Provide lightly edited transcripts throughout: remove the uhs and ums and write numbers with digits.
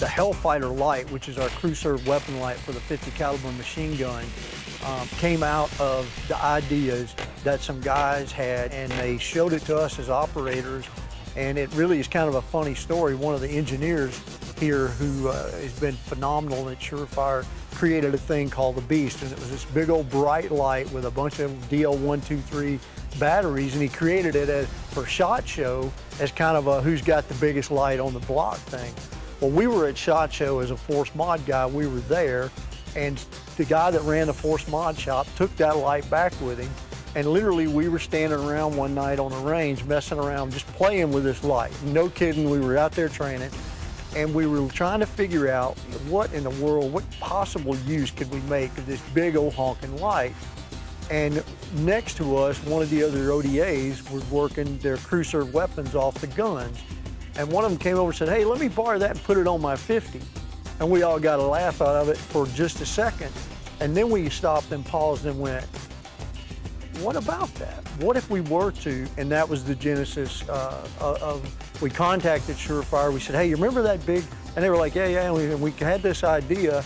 the HellFighter light, which is our crew serve weapon light for the 50 caliber machine gun, came out of the ideas that some guys had, and they showed it to us as operators. And it really is kind of a funny story. One of the engineers here who has been phenomenal at SureFire created a thing called the Beast, and it was this big old bright light with a bunch of DL123 batteries, and he created it for SHOT Show as kind of a who's got the biggest light on the block thing. Well, we were at SHOT Show as a Force Mod guy, we were there, and the guy that ran the Force Mod shop took that light back with him, and literally we were standing around one night on the range messing around, just playing with this light. No kidding, we were out there training, and we were trying to figure out what in the world, what possible use could we make of this big old honking light. And next to us, one of the other ODAs was working their crew serve weapons off the guns. And one of them came over and said, hey, let me borrow that and put it on my 50. And we all got a laugh out of it for just a second. And then we stopped and paused and went, what about that? What if we were to? And that was the genesis we contacted SureFire. We said, hey, you remember that big? And they were like, yeah. And we had this idea.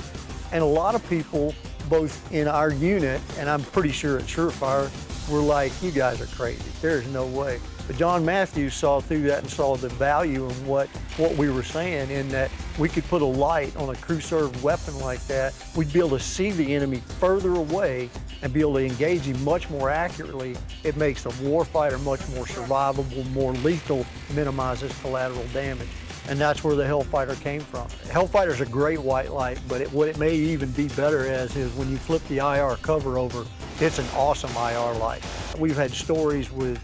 And a lot of people, both in our unit, and I'm pretty sure at SureFire, were like, you guys are crazy. There's no way. But John Matthews saw through that and saw the value in what we were saying, in that we could put a light on a crew served weapon like that. We'd be able to see the enemy further away and be able to engage him much more accurately. It makes the warfighter much more survivable, more lethal, minimizes collateral damage. And that's where the HellFighter came from. HellFighter's a great white light, but what it may even be better as is when you flip the IR cover over, it's an awesome IR light. We've had stories with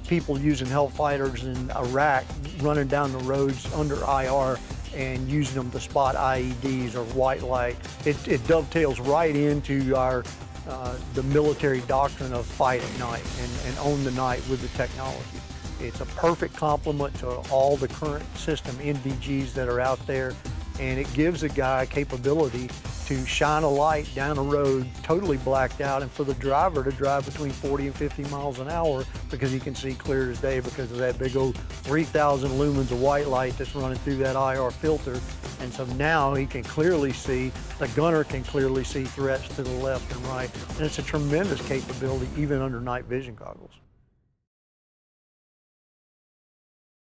people using HellFighters in Iraq, running down the roads under IR and using them to spot IEDs or white light. It dovetails right into our the military doctrine of fight at night and own the night with the technology. It's a perfect complement to all the current system NVGs that are out there, and it gives a guy capability to shine a light down a road totally blacked out, and for the driver to drive between 40 and 50 miles an hour because he can see clear as day because of that big old 3,000 lumens of white light that's running through that IR filter. And so now he can clearly see, the gunner can clearly see threats to the left and right. And it's a tremendous capability even under night vision goggles.